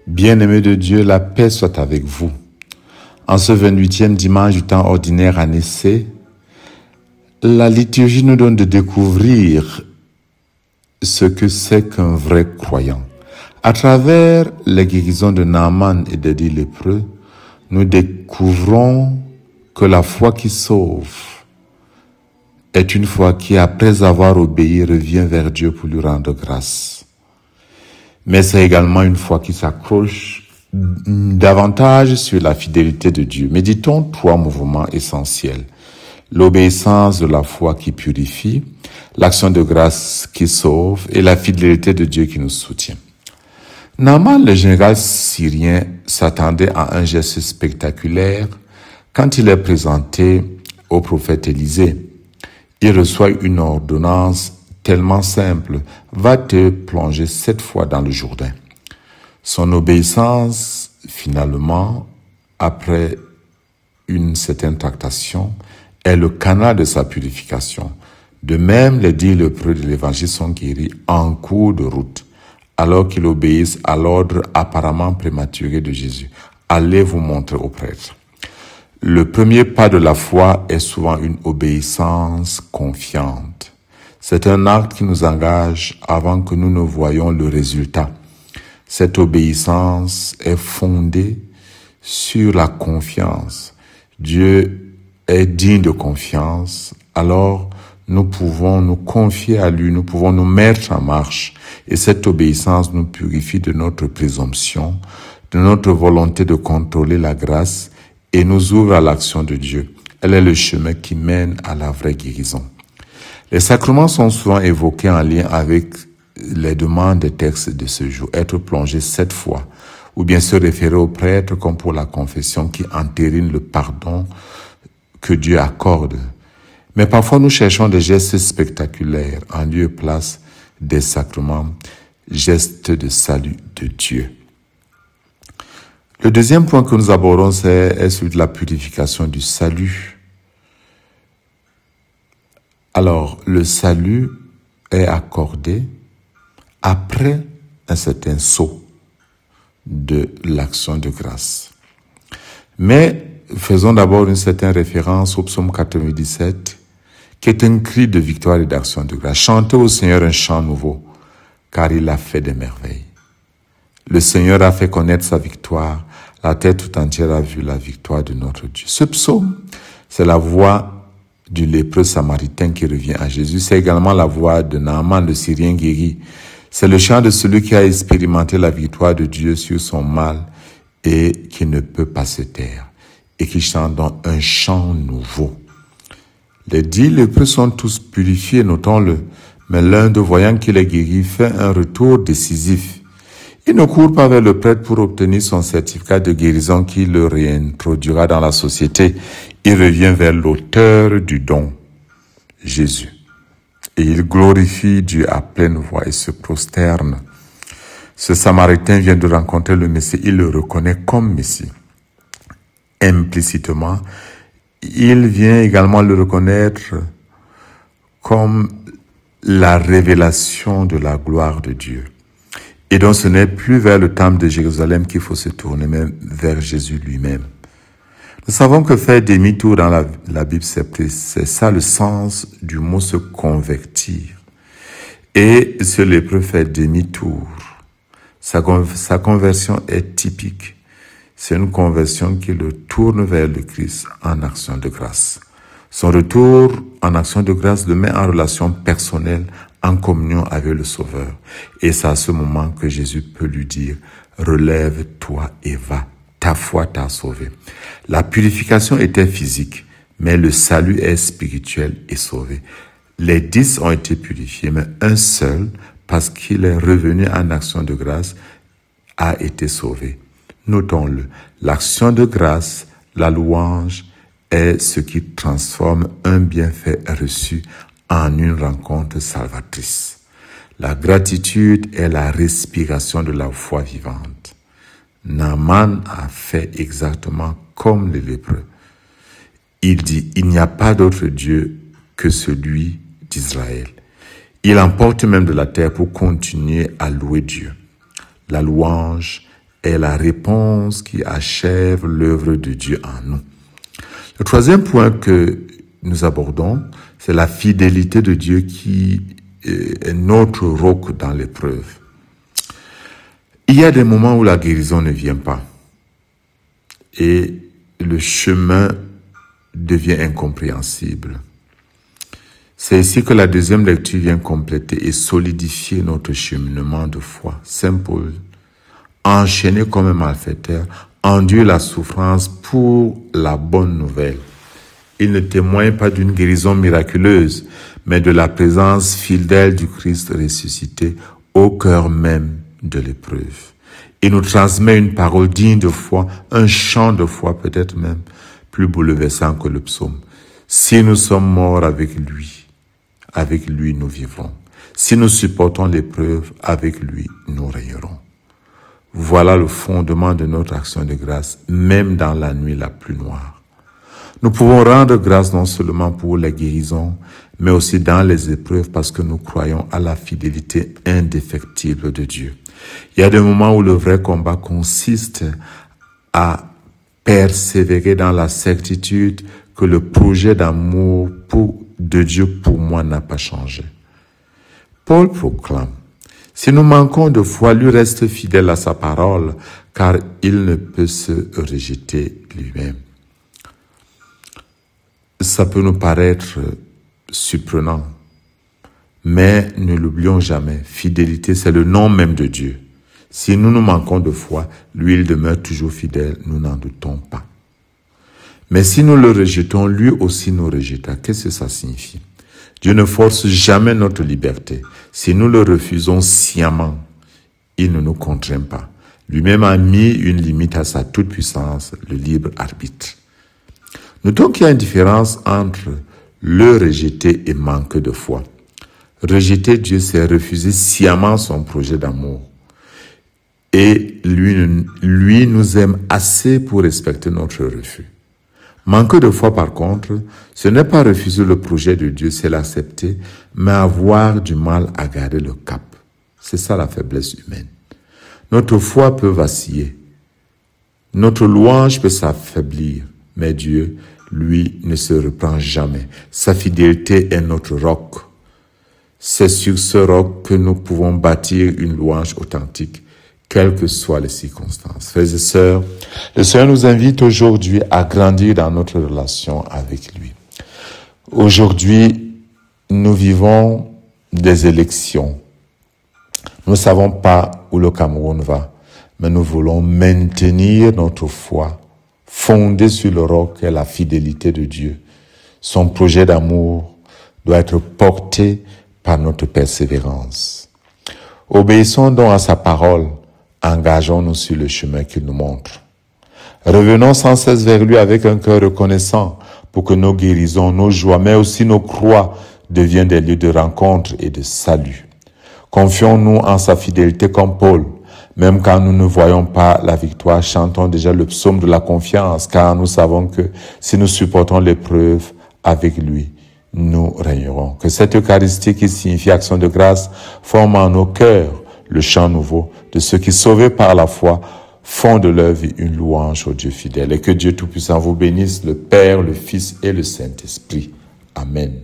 Bien-aimés de Dieu, la paix soit avec vous. En ce 28e dimanche du temps ordinaire année C, la liturgie nous donne de découvrir ce que c'est qu'un vrai croyant. À travers les guérisons de Naaman et des 10 lépreux, nous découvrons que la foi qui sauve est une foi qui, après avoir obéi, revient vers Dieu pour lui rendre grâce. Mais c'est également une foi qui s'accroche davantage sur la fidélité de Dieu. Méditons 3 mouvements essentiels. L'obéissance de la foi qui purifie, l'action de grâce qui sauve et la fidélité de Dieu qui nous soutient. Naaman, le général syrien, s'attendait à un geste spectaculaire quand il est présenté au prophète Élisée. Il reçoit une ordonnance tellement simple, va te plonger 7 fois dans le Jourdain. Son obéissance, finalement, après une certaine tractation, est le canal de sa purification. De même, les 10 lépreux de l'Évangile sont guéris en cours de route, alors qu'ils obéissent à l'ordre apparemment prématuré de Jésus. Allez vous montrer au prêtre. Le premier pas de la foi est souvent une obéissance confiante. C'est un acte qui nous engage avant que nous ne voyions le résultat. Cette obéissance est fondée sur la confiance. Dieu est digne de confiance, alors nous pouvons nous confier à lui, nous pouvons nous mettre en marche. Et cette obéissance nous purifie de notre présomption, de notre volonté de contrôler la grâce et nous ouvre à l'action de Dieu. Elle est le chemin qui mène à la vraie guérison. Les sacrements sont souvent évoqués en lien avec les demandes des textes de ce jour. Être plongé 7 fois, ou bien se référer au prêtre comme pour la confession qui entérine le pardon que Dieu accorde. Mais parfois nous cherchons des gestes spectaculaires en lieu et place des sacrements, gestes de salut de Dieu. Le deuxième point que nous abordons, c'est celui de la purification du salut. Alors, le salut est accordé après un certain saut de l'action de grâce. Mais faisons d'abord une certaine référence au psaume 97, qui est un cri de victoire et d'action de grâce. Chantez au Seigneur un chant nouveau, car il a fait des merveilles. Le Seigneur a fait connaître sa victoire. La terre tout entière a vu la victoire de notre Dieu. Ce psaume, c'est la voix du lépreux samaritain qui revient à Jésus. C'est également la voix de Naaman, le Syrien guéri. C'est le chant de celui qui a expérimenté la victoire de Dieu sur son mal et qui ne peut pas se taire. Et qui chante donc un chant nouveau. Les 10 lépreux sont tous purifiés, notons-le. Mais l'un d'eux, voyant qu'il est guéri, fait un retour décisif. Il ne court pas vers le prêtre pour obtenir son certificat de guérison qui le réintroduira dans la société. Il revient vers l'auteur du don, Jésus. Et il glorifie Dieu à pleine voix et se prosterne. Ce Samaritain vient de rencontrer le Messie. Il le reconnaît comme Messie. Implicitement, il vient également le reconnaître comme la révélation de la gloire de Dieu. Et donc ce n'est plus vers le temple de Jérusalem qu'il faut se tourner, mais vers Jésus lui-même. Nous savons que faire demi-tour dans la Bible, c'est ça le sens du mot se convertir. Et ce lépreux fait demi-tour. Sa conversion est typique. C'est une conversion qui le tourne vers le Christ en action de grâce. Son retour en action de grâce le met en relation personnelle, en communion avec le Sauveur. Et c'est à ce moment que Jésus peut lui dire « Relève-toi et va, ta foi t'a sauvé ». La purification était physique, mais le salut est spirituel et sauvé. Les 10 ont été purifiés, mais un seul, parce qu'il est revenu en action de grâce, a été sauvé. Notons-le, l'action de grâce, la louange, est ce qui transforme un bienfait reçu en une rencontre salvatrice. La gratitude est la respiration de la foi vivante. Naaman a fait exactement comme les lépreux. Il dit, il n'y a pas d'autre Dieu que celui d'Israël. Il emporte même de la terre pour continuer à louer Dieu. La louange est la réponse qui achève l'œuvre de Dieu en nous. Le troisième point que nous abordons, c'est la fidélité de Dieu qui est notre roc dans l'épreuve. Il y a des moments où la guérison ne vient pas et le chemin devient incompréhensible. C'est ici que la deuxième lecture vient compléter et solidifier notre cheminement de foi. Saint Paul, enchaîné comme un malfaiteur, endure la souffrance pour la bonne nouvelle. Il ne témoigne pas d'une guérison miraculeuse, mais de la présence fidèle du Christ ressuscité au cœur même de l'épreuve. Il nous transmet une parole digne de foi, un chant de foi peut-être même plus bouleversant que le psaume. Si nous sommes morts avec lui nous vivrons. Si nous supportons l'épreuve, avec lui nous régnerons. Voilà le fondement de notre action de grâce, même dans la nuit la plus noire. Nous pouvons rendre grâce non seulement pour les guérisons, mais aussi dans les épreuves parce que nous croyons à la fidélité indéfectible de Dieu. Il y a des moments où le vrai combat consiste à persévérer dans la certitude que le projet d'amour de Dieu pour moi n'a pas changé. Paul proclame: si nous manquons de foi, lui reste fidèle à sa parole, car il ne peut se rejeter lui-même. Ça peut nous paraître surprenant, mais ne l'oublions jamais. Fidélité, c'est le nom même de Dieu. Si nous nous manquons de foi, lui, il demeure toujours fidèle, nous n'en doutons pas. Mais si nous le rejetons, lui aussi nous rejettera. Qu'est-ce que ça signifie? Dieu ne force jamais notre liberté. Si nous le refusons sciemment, il ne nous contraint pas. Lui-même a mis une limite à sa toute-puissance, le libre arbitre. Notons qu'il y a une différence entre le rejeter et manquer de foi. Rejeter Dieu, c'est refuser sciemment son projet d'amour. Et lui nous aime assez pour respecter notre refus. Manquer de foi, par contre, ce n'est pas refuser le projet de Dieu, c'est l'accepter, mais avoir du mal à garder le cap. C'est ça la faiblesse humaine. Notre foi peut vaciller. Notre louange peut s'affaiblir. Mais Dieu, lui, ne se reprend jamais. Sa fidélité est notre roc. C'est sur ce roc que nous pouvons bâtir une louange authentique, quelles que soient les circonstances. Frères et sœurs, le Seigneur nous invite aujourd'hui à grandir dans notre relation avec lui. Aujourd'hui, nous vivons des élections. Nous ne savons pas où le Cameroun va, mais nous voulons maintenir notre foi fondée sur le roc et la fidélité de Dieu. Son projet d'amour doit être porté par notre persévérance. Obéissons donc à sa parole. Engageons-nous sur le chemin qu'il nous montre. Revenons sans cesse vers lui avec un cœur reconnaissant pour que nos guérisons, nos joies, mais aussi nos croix deviennent des lieux de rencontre et de salut. Confions-nous en sa fidélité comme Paul. Même quand nous ne voyons pas la victoire, chantons déjà le psaume de la confiance, car nous savons que si nous supportons l'épreuve avec lui, nous régnerons. Que cette Eucharistie qui signifie action de grâce forme en nos cœurs le chant nouveau de ceux qui, sauvés par la foi, font de leur vie une louange au Dieu fidèle. Et que Dieu Tout-Puissant vous bénisse, le Père, le Fils et le Saint-Esprit. Amen.